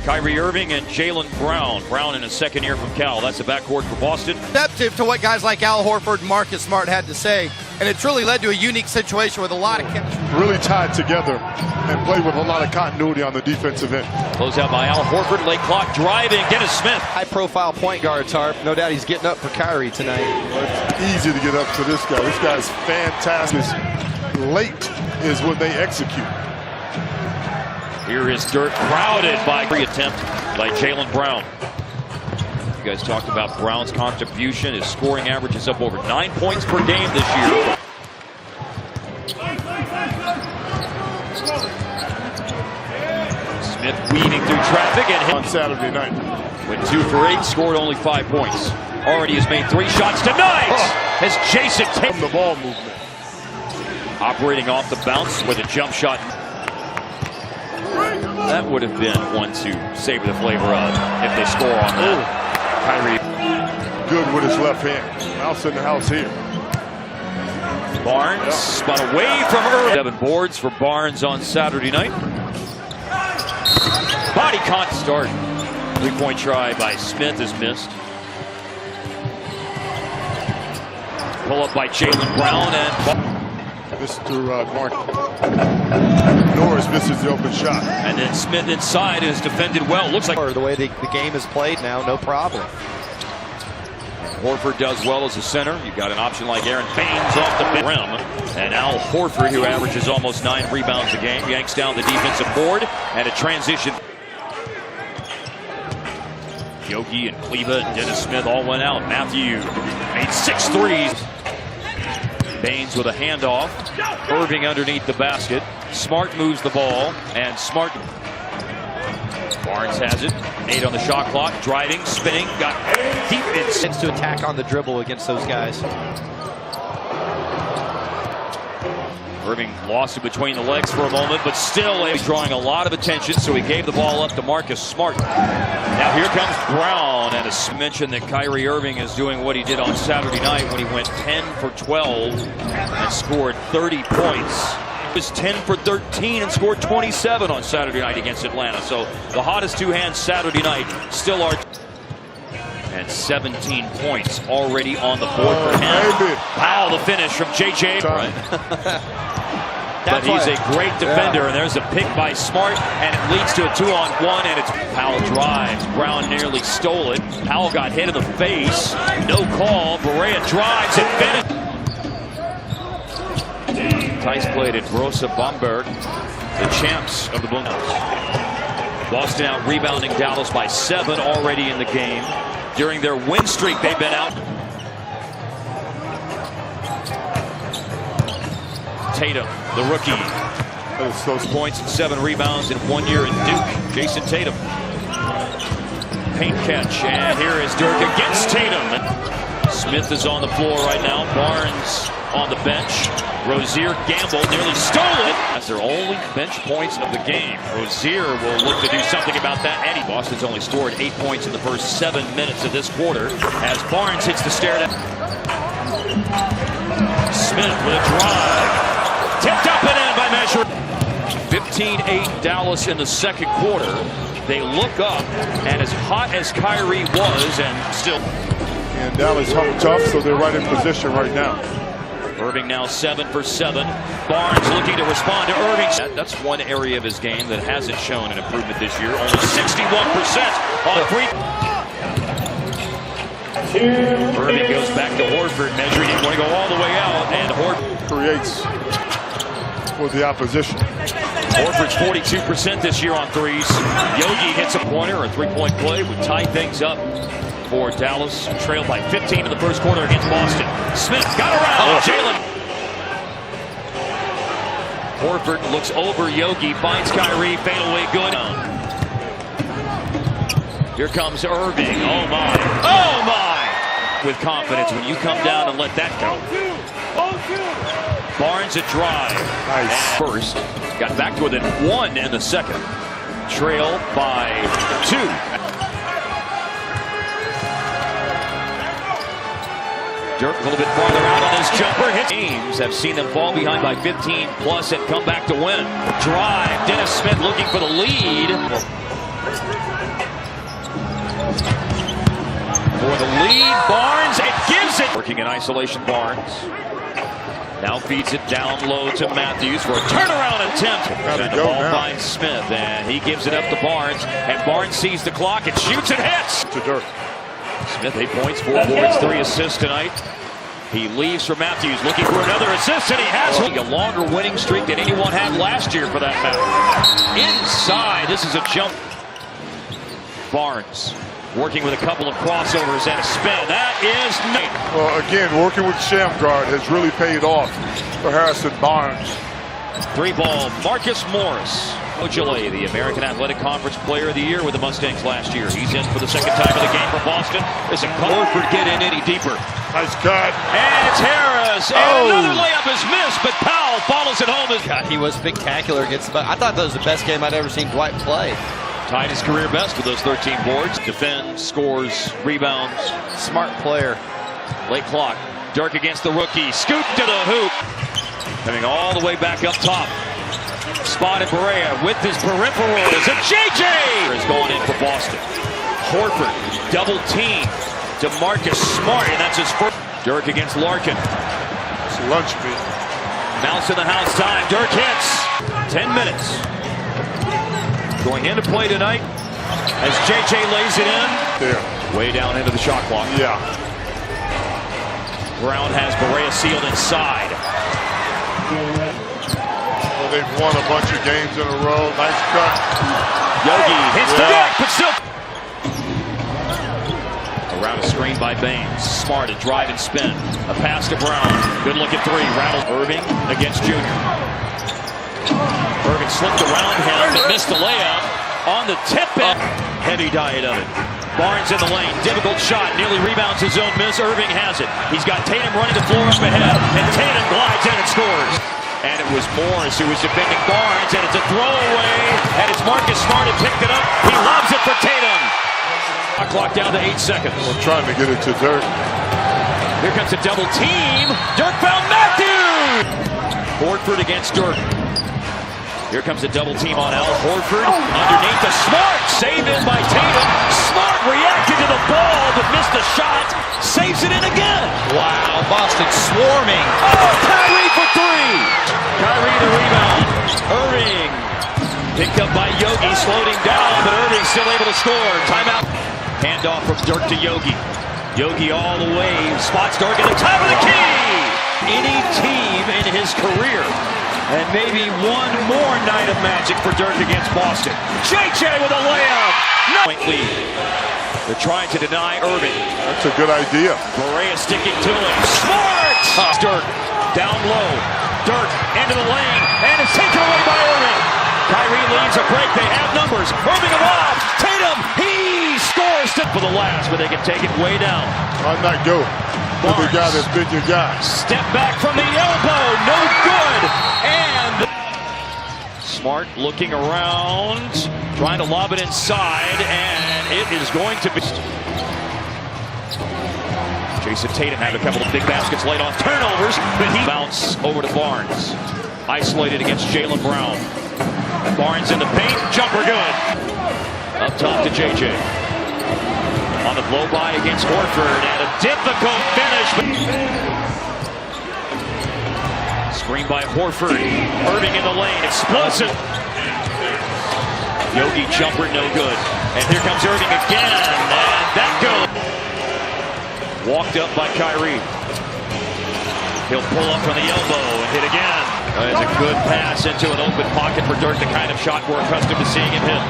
Kyrie Irving and Jaylen Brown. Brown in his second year from Cal. That's the backcourt for Boston. Receptive to what guys like Al Horford and Marcus Smart had to say, and it truly led to a unique situation with a lot of chemistry. Really tied together and played with a lot of continuity on the defensive end. Close out by Al Horford, late clock, driving, Dennis Smith. High-profile point guard, Tarp. No doubt he's getting up for Kyrie tonight. It's easy to get up for this guy. This guy's fantastic. Late is when they execute. Here is Dirk, crowded by the attempt by Jaylen Brown. You guys talked about Brown's contribution. His scoring average is up over 9 points per game this year. Smith weaving through traffic and hit on Saturday night. Went 2 for 8, scored only 5 points. Already has made 3 shots tonight as Jason Tatum. The ball movement. Operating off the bounce with a jump shot. That would have been one to savor the flavor of if they score on that. Kyrie. Good with his left hand. Mouse in the house here. Barnes spun away from Irving. 7 boards for Barnes on Saturday night. Body contact start. 3-point try by Smith is missed. Pull up by Jaylen Brown and Mr. Mark Norris misses the open shot. And then Smith inside is defended well. Looks like the way the game is played now, no problem. Horford does well as a center. You've got an option like Aaron Baines off the rim. And Al Horford, who averages almost 9 rebounds a game, yanks down the defensive board and a transition. Yogi and Kleba and Dennis Smith all went out. Matthew made 6 threes. Baines with a handoff. Irving underneath the basket. Smart moves the ball, and Smart. Barnes has it. 8 on the shot clock. Driving, spinning, got deep in. To attack on the dribble against those guys. Irving lost it between the legs for a moment, but still he's drawing a lot of attention, so he gave the ball up to Marcus Smart. Now here comes Brown, and a mention that Kyrie Irving is doing what he did on Saturday night when he went 10 for 12 and scored 30 points. He was 10 for 13 and scored 27 on Saturday night against Atlanta. So the hottest 2 hands Saturday night still are. And 17 points already on the board for him. Wow, the finish from J.J. But he's a great defender, and there's a pick by Smart, and it leads to a 2-on-1, and it's Powell drives. Brown nearly stole it. Powell got hit in the face. No call. Barea drives and finishes. Tice played at Brosa Bamberg, the champs of the Bundesliga. Boston out rebounding Dallas by 7 already in the game. During their win streak, they've been out. Tatum, the rookie. Those points and 7 rebounds in 1 year in Duke. Jason Tatum. Paint catch, and here is Dirk against Tatum. Smith is on the floor right now. Barnes on the bench. Rozier gambled, nearly stole it. That's their only bench points of the game. Rozier will look to do something about that. And Boston's only scored 8 points in the first 7 minutes of this quarter as Barnes hits the stair down. Smith with a drive. Tipped up and in by measure. 15-8 Dallas in the second quarter. They look up, and as hot as Kyrie was, and still. And Dallas hung tough, so they're right in position right now. Irving now 7 for 7. Barnes looking to respond to Irving. That's one area of his game that hasn't shown an improvement this year. Only 61% on 3. Irving goes back to Horford, measuring it, going to go all the way out, and Horford creates for the opposition. Horford's 42% this year on threes. Yogi hits a pointer, a 3-point play would tie things up for Dallas. Trailed by 15 in the first quarter against Boston. Smith got around Jaylen. Horford looks over Yogi, finds Kyrie, fadeaway good. Here comes Irving. Oh my. Oh my! With confidence when you come down and let that go. Barnes a drive. Nice. First, got back to within 1 in the second. Trail by 2. Dirk a little bit farther out on his jumper. Teams have seen them fall behind by 15 plus and come back to win. Drive. Dennis Smith looking for the lead. For the lead, Barnes, it gives it. Working in isolation, Barnes. Now feeds it down low to Matthews for a turnaround attempt. And the ball finds Smith, and he gives it up to Barnes. And Barnes sees the clock and shoots and hits. To Dirk. Smith, 8 points, 4 boards, 3 assists tonight. He leaves for Matthews, looking for another assist, and he has a longer winning streak than anyone had last year, for that matter. Inside, this is a jump. Barnes working with a couple of crossovers and a spin. That is Nate. Well, again, working with Shamgard has really paid off for Harrison Barnes. 3-ball, Marcus Morris. Ojale, the American Athletic Conference Player of the Year with the Mustangs last year. He's in for the second time of the game for Boston. Isn't Horford get in any deeper? Nice cut. And it's Harris. And another layup is missed, but Powell follows it home. God, he was spectacular against the. I thought that was the best game I'd ever seen Dwight play. Tied his career best with those 13 boards. Defends, scores, rebounds. Smart player. Late clock. Dirk against the rookie. Scoop to the hoop. Coming all the way back up top. Spotted Barea with his peripherals. And JJ is going in for Boston. Horford, double team to Marcus Smart, and that's his first. Dirk against Larkin. It's a lunch meat. Mouse in the house time. Dirk hits. 10 minutes. Going into play tonight as JJ lays it in. There. Way down into the shot clock. Yeah. Brown has Barea sealed inside. Well, they've won a bunch of games in a row. Nice cut. Yogi hits the deck, but still. Around a screen by Baines. Smart, a drive and spin. A pass to Brown. Good look at 3. Rattle Irving against Junior. Irving slipped around him but missed the layup on the tip. Heavy diet of it. Barnes in the lane. Difficult shot. Nearly rebounds his own miss. Irving has it. He's got Tatum running the floor up ahead. And Tatum glides in and scores. And it was Morris who was defending Barnes. And it's a throwaway. And it's Marcus Smart who picked it up. He lobs it for Tatum. Clock down to 8 seconds. We're trying to get it to Dirk. Here comes a double team. Dirk found Matthews. Horford against Dirk. Here comes a double team on Al Horford. Underneath the Smart. Save in by Tatum. Smart reacted to the ball but missed the shot. Saves it in again. Wow, Boston swarming. Oh, Kyrie for 3. Kyrie the rebound. Irving picked up by Yogi. Slowed him down, but Irving still able to score. Timeout. Handoff from Dirk to Yogi. Yogi all the way. Spots Dirk at the top of the key. Any team in his career. And maybe one more night of magic for Dirk against Boston. JJ with a layup. Point lead. They're trying to deny Irving. That's a good idea. Barea sticking to him. Smart! Dirk down low. Dirk into the lane. And it's taken away by Irving. Kyrie leads a break. They have numbers. Irving off. Tatum. He scores for the last, but they can take it way down. Why not go? With the guy that's been your guy. Step back from the elbow. No good. And Smart looking around, trying to lob it inside, and it is going to be. Jason Tatum had a couple of big baskets late on turnovers, but he bounce over to Barnes. Isolated against Jaylen Brown. Barnes in the paint, jumper good. Up top to JJ. On the blow-by against Horford, and a difficult finish. Screen by Horford. Irving in the lane, explosive. Yogi jumper, no good. And here comes Irving again, and that goes. Walked up by Kyrie. He'll pull up from the elbow and hit again. It's a good pass into an open pocket for Dirk, the kind of shot we're accustomed to seeing him hit.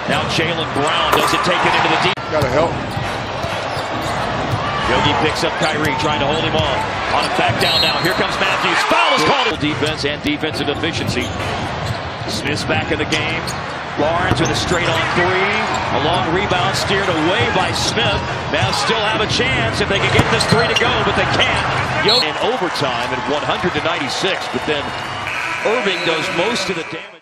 Now Jaylen Brown doesn't take it into the deep. Gotta help. Yogi picks up Kyrie, trying to hold him off. On a back down now. Here comes Matthews. Foul is called. Defense and defensive efficiency. Smith's back in the game. Barnes with a straight on 3. A long rebound steered away by Smith. Now still have a chance if they can get this 3 to go, but they can't. Yogi in overtime at 100-96, but then Irving does most of the damage.